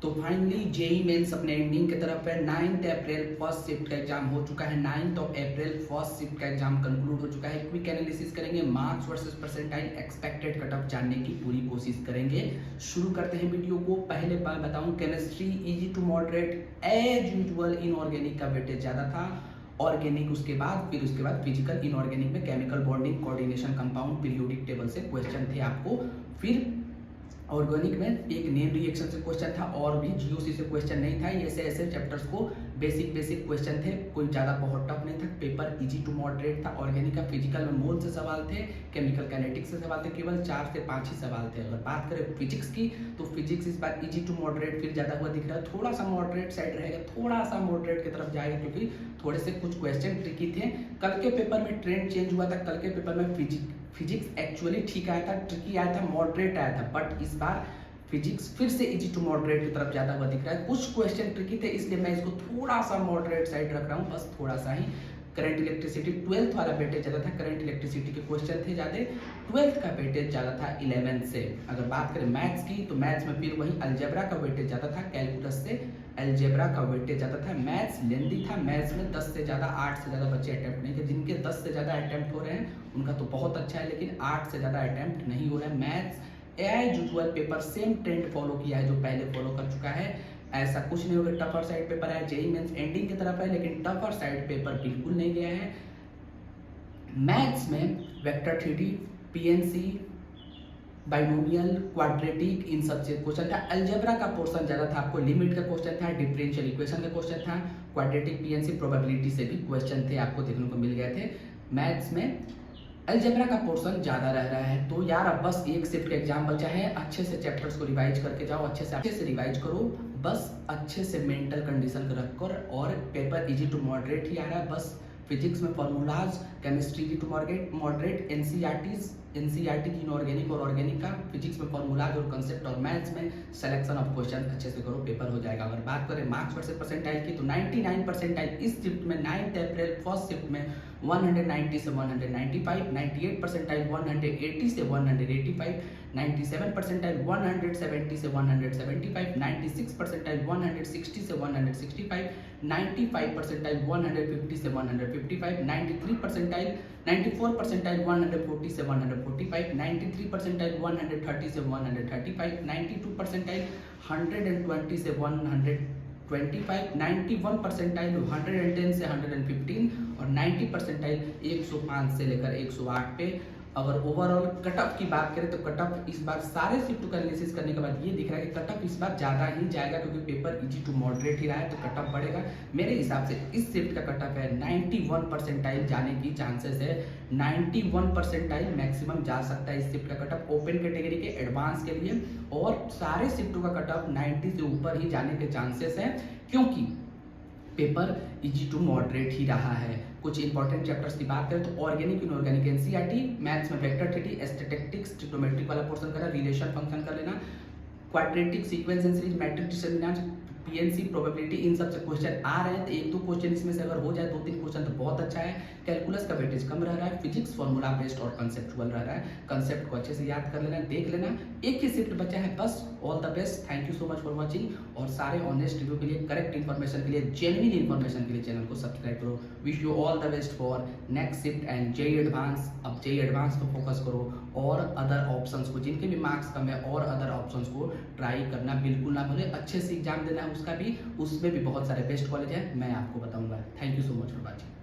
तो finally JEE mains अपने ending की तरफ है। 9 अप्रैल फर्स्ट शिफ्ट का एग्जाम हो चुका है। 9 अप्रैल फर्स्ट शिफ्ट का एग्जाम कंक्लूड हो चुका है। क्विक एनालिसिस करेंगे, marks versus percentile, expected cut off जानने की पूरी कोशिश करेंगे। शुरू करते हैं वीडियो को। पहले बात बताऊं, chemistry easy to moderate as usual. Inorganic का वेटेज ज़्यादा था, ऑर्गेनिक उसके बाद, फिर उसके बाद फिजिकल। इनऑर्गेनिक में chemical bonding, coordination, compound, periodic table से क्वेश्चन थे आपको। फिर ऑर्गेनिक में एक नेम रिएक्शन से क्वेश्चन था और भी जीओसी से क्वेश्चन नहीं था। ऐसे ऐसे चैप्टर्स को बेसिक क्वेश्चन थे, कोई ज़्यादा बहुत टफ नहीं था। पेपर इजी टू मॉडरेट था। ऑर्गेनिक का फिजिकल में मोल से सवाल थे, केमिकल काइनेटिक्स से सवाल थे, केवल 4 से 5 ही सवाल थे। अगर बात करें फिजिक्स की, तो फिजिक्स इस बार इजी टू मॉडरेट फिर ज़्यादा हुआ दिख रहा है। थोड़ा सा मॉडरेट साइड रहेगा, थोड़ा सा मॉडरेट की तरफ जाएगा, क्योंकि थोड़े से कुछ क्वेश्चन ट्रिकी थे। कल के पेपर में ट्रेंड चेंज हुआ था। कल के पेपर में फिजिक्स एक्चुअली ठीक आया था, ट्रिकी आया था, मॉडरेट आया था। बट इस बार फिजिक्स फिर से इजी टू मॉडरेट की तरफ ज़्यादा हुआ दिख रहा है। कुछ क्वेश्चन ट्रिकी थे, इसलिए मैं इसको थोड़ा सा मॉडरेट साइड रख रहा हूँ, बस थोड़ा सा ही। करंट इलेक्ट्रिसिटी 12th वाला वेटेज ज़्यादा था। करंट इलेक्ट्रिसिटी के क्वेश्चन थे ज़्यादा, 12th का वेटेज ज़्यादा था 11th से। अगर बात करें मैथ्स की, तो मैथ्स में फिर वही अलजेब्रा का वेटेज ज़्यादा था। कैलकुलस से अलजेब्रा का वेटेज ज़्यादा था। मैथ्स लेंदी था। मैथ्स में 10 से ज़्यादा, 8 से ज़्यादा बच्चे अटैम्प्ट नहीं थे। जिनके 10 से ज़्यादा अटैम्प्ट हो रहे हैं उनका तो बहुत अच्छा है, लेकिन 8 से ज़्यादा अटैम्प्ट नहीं हो रहा है। Maths as usual paper same trend follow किया है जो पहले फॉलो कर चुका है। ऐसा कुछ नहीं होगा। टफर साइड पेपर है, जेई मेंस एंडिंग की तरफ है, लेकिन टफर साइड पेपर बिल्कुल नहीं गया है। मैथ्स में vector theory, PNC, binomial, quadratic, इन सब से क्वेश्चन था। अलजेब्रा का पोर्शन ज़्यादा था, आपको लिमिट का क्वेश्चन था, डिफरेंशियल इक्वेशन का क्वेश्चन था, क्वाड्रेटिक, पीएनसी, प्रोबेबिलिटी से भी क्वेश्चन थे, आपको देखने को मिल गए थे। मैथ्स में अलजेब्रा का पोर्शन ज़्यादा रह रहा है। तो यार अब बस एक शिफ्ट का एग्जाम बचा है, अच्छे से चैप्टर्स को रिवाइज करके जाओ, अच्छे से रिवाइज करो, बस अच्छे से मेंटल कंडीशन रख कर। और पेपर इजी टू मॉडरेट ही आ रहा है। बस फिजिक्स में फॉर्मूलाज, केमिस्ट्री की टू मॉडरेट, एनसीईआरटी की इनऑर्गेनिक और ऑर्गेनिक का, फिजिक्स में फॉर्मूलाज और कंसेप्ट, और मैथ्स में सिलेक्शन ऑफ क्वेश्चन अच्छे से करो, पेपर हो जाएगा। अगर बात करें मार्क्स वर्सेस परसेंटाइल की, तो 99 परसेंटाइल इस शिफ्ट में 9 अप्रैल फर्स्ट शिफ्ट में 190 से 195, 98 परसेंटाइल 180 से 185, 97 परसेंटाइल 170 से 175, 96 परसेंटाइल 160 से 165, 95 परसेंटाइल 150 से 155, 93 परसेंटाइल 94 परसेंटाइल 140 से 145, 93 परसेंटाइल 130 से 135, 92 परसेंटाइल 120 से 125, 91 परसेंटाइल 110 से 115 और 90 परसेंटाइल 105 से लेकर 108 पे। अगर ओवरऑल कटअप की बात करें, तो कटअप इस बार सारे शिफ्ट का एनालिसिस करने के बाद ये दिख रहा है कि कटअप इस बार ज़्यादा ही जाएगा, क्योंकि पेपर इजी टू मॉडरेट ही रहा है, तो कटअप बढ़ेगा। मेरे हिसाब से इस शिफ्ट का कटअप है 91 परसेंटाइल जाने की चांसेस है। 91 परसेंटाइल मैक्सिमम जा सकता है इस शिफ्ट का कटअप ओपन कैटेगरी के एडवांस के लिए, और सारे शिफ्टों का कटअप 90 से ऊपर ही जाने के चांसेस है, क्योंकि पेपर इजी टू मॉडरेट ही रहा है। कुछ इंपॉर्टेंट चैप्टर्स की बात करें, तो ऑर्गेनिक, इनऑर्गेनिक, एनसीईआरटी, मैथ्स में वेक्टर थ्योरी, स्टैटिस्टिक्स, ट्रिग्नोमेट्रिक वाला पोर्शन करना, रिलेशन फंक्शन कर लेना, quadratic, sequence and series, matrix determinant, PNC, probability, इन सब से क्वेश्चन आ रहे हैं। तो एक दो क्वेश्चन इसमें से अगर हो जाए, 2-3 क्वेश्चन, तो बहुत अच्छा है। कैलकुलस का वेटेज कम रह रहा है। फिजिक्स फॉर्मूला बेस्ड और कंसेप्चुअल रह रहा है। कंसेप्ट को अच्छे से याद कर लेना, देख लेना। एक ही शिफ्ट बचा है बस। All the best, thank you so much for watching. और सारे ऑनेस्ट रिव्यू के लिए, करेक्ट इन्फॉर्मेशन के लिए, जेन्युइन इन्फॉर्मेशन के लिए चैनल को सब्सक्राइब करो। Wish you all the best for next shift and JEE advance. अब जेई एडवांस पर फोकस करो, और अदर ऑप्शंस को, जिनके भी मार्क्स कम है, और अदर ऑप्शंस को ट्राई करना बिल्कुल ना भूले। अच्छे से एग्जाम देना है उसका भी, उसमें भी बहुत सारे बेस्ट कॉलेज हैं, मैं आपको बताऊंगा। Thank you so much for watching.